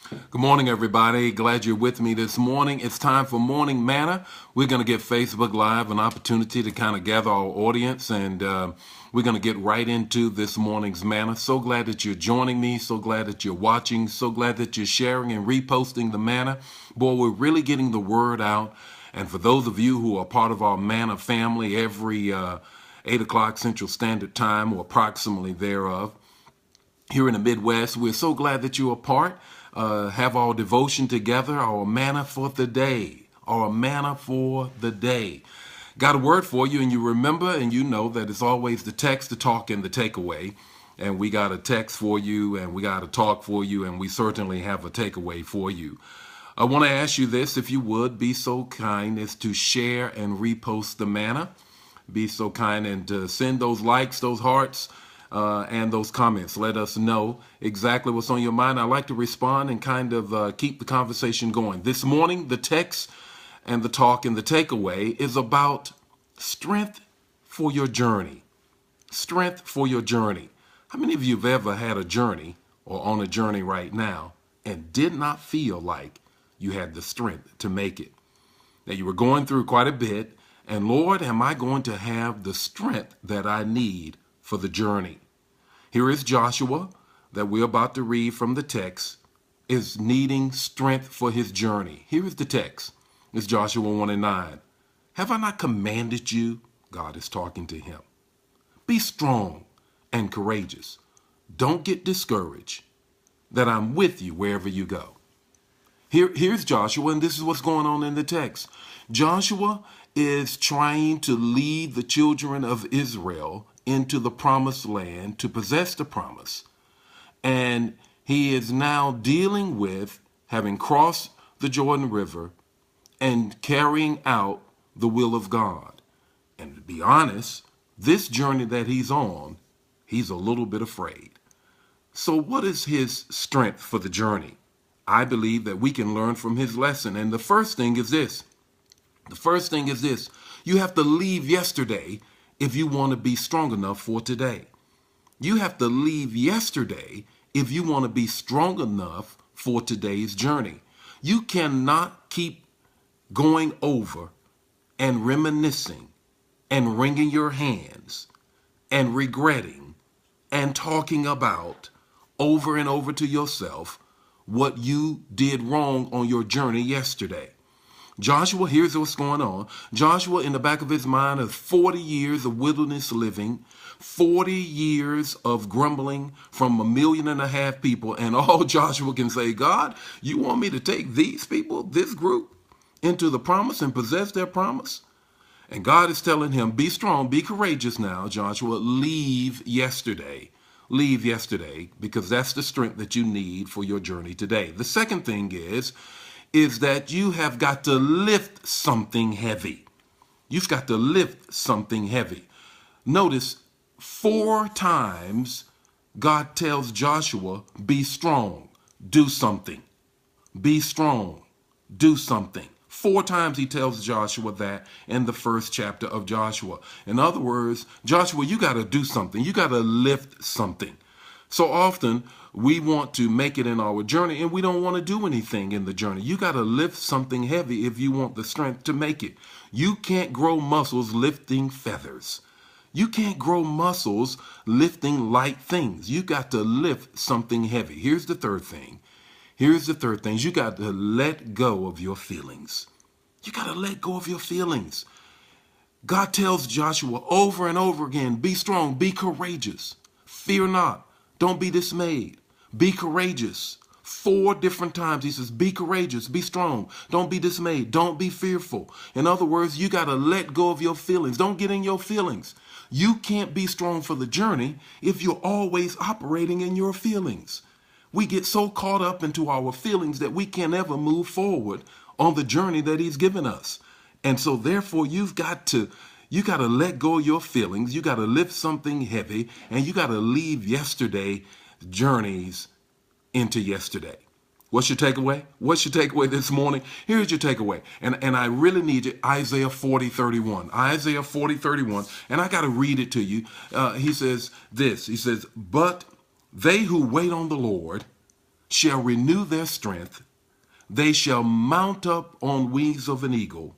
Good morning, everybody. Glad you're with me this morning. It's time for Morning Manna. We're going to give Facebook Live an opportunity to kind of gather our audience, and we're going to get right into this morning's manna. So glad that you're joining me. So glad that you're watching. So glad that you're sharing and reposting the manna. Boy, we're really getting the word out. And for those of you who are part of our manna family, every 8 o'clock Central Standard Time or approximately thereof, here in the Midwest, we're so glad that you're a part. Have our devotion together, our manna for the day, our manna for the day. Got a word for you, and you remember and you know that it's always the text, the talk, and the takeaway. And we got a text for you, and we got a talk for you, and we certainly have a takeaway for you. I want to ask you this, if you would, be so kind as to share and repost the manna. Be so kind and to send those likes, those hearts, and those comments. Let us know exactly what's on your mind. I like to respond and kind of keep the conversation going. This morning, the text and the talk and the takeaway is about strength for your journey. Strength for your journey. How many of you have ever had a journey or on a journey right now and did not feel like you had the strength to make it? Now, you were going through quite a bit, and Lord, am I going to have the strength that I need for the journey? Here is Joshua that we're about to read from the text, is needing strength for his journey. Here is the text. It's Joshua 1:9. Have I not commanded you? God is talking to him. Be strong and courageous. Don't get discouraged, that I'm with you wherever you go. Here's Joshua, and this is what's going on in the text. Joshua is trying to lead the children of Israel into the promised land to possess the promise. And he is now dealing with having crossed the Jordan River and carrying out the will of God. And to be honest, this journey that he's on, he's a little bit afraid. So what is his strength for the journey? I believe that we can learn from his lesson. And the first thing is this. You have to leave yesterday if you want to be strong enough for today. You have to leave yesterday if you want to be strong enough for today's journey. You cannot keep going over and reminiscing and wringing your hands and regretting and talking about over and over to yourself what you did wrong on your journey yesterday. Joshua, here's what's going on. Joshua, in the back of his mind, has 40 years of wilderness living, 40 years of grumbling from 1.5 million people. And all Joshua can say, God, you want me to take these people, this group, into the promise and possess their promise? And God is telling him, be strong, be courageous now, Joshua. Leave yesterday. Leave yesterday, because that's the strength that you need for your journey today. The second thing is that you have got to lift something heavy. You've got to lift something heavy. Notice 4 times God tells Joshua, be strong, do something. Be strong, do something. 4 times he tells Joshua that in the first chapter of Joshua. In other words, Joshua, you got to do something. You got to lift something. So often we want to make it in our journey and we don't want to do anything in the journey. You got to lift something heavy if you want the strength to make it. You can't grow muscles lifting feathers. You can't grow muscles lifting light things. You got to lift something heavy. Here's the third thing. You got to let go of your feelings. You got to let go of your feelings. God tells Joshua over and over again, be strong, be courageous. Fear not. Don't be dismayed. Be courageous. 4 different times he says, be courageous, be strong. Don't be dismayed. Don't be fearful. In other words, you got to let go of your feelings. Don't get in your feelings. You can't be strong for the journey if you're always operating in your feelings. We get so caught up into our feelings that we can't ever move forward on the journey that he's given us. And so therefore you got to let go of your feelings. You got to lift something heavy, and you got to leave yesterday journeys into yesterday. What's your takeaway? What's your takeaway this morning? Here's your takeaway. And I really need you. Isaiah 40:31. Isaiah 40:31. And I got to read it to you. He says this. He says, but they who wait on the Lord shall renew their strength. They shall mount up on wings of an eagle,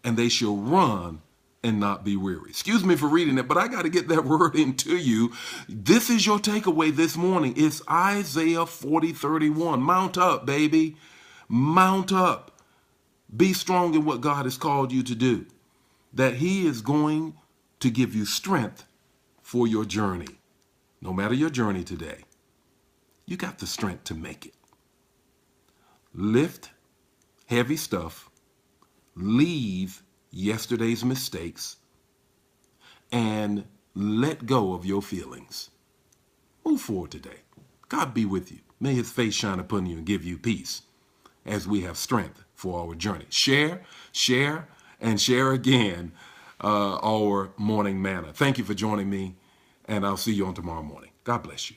and they shall run and not be weary. Excuse me for reading it, but I got to get that word into you. This is your takeaway this morning. It's Isaiah 40:31. Mount up, baby. Mount up. Be strong in what God has called you to do, that he is going to give you strength for your journey. No matter your journey today, you got the strength to make it. Lift heavy stuff, leave yesterday's mistakes, and let go of your feelings. Move forward today. God be with you. May his face shine upon you and give you peace as we have strength for our journey. Share, and share again our morning manna. Thank you for joining me, and I'll see you on tomorrow morning. God bless you.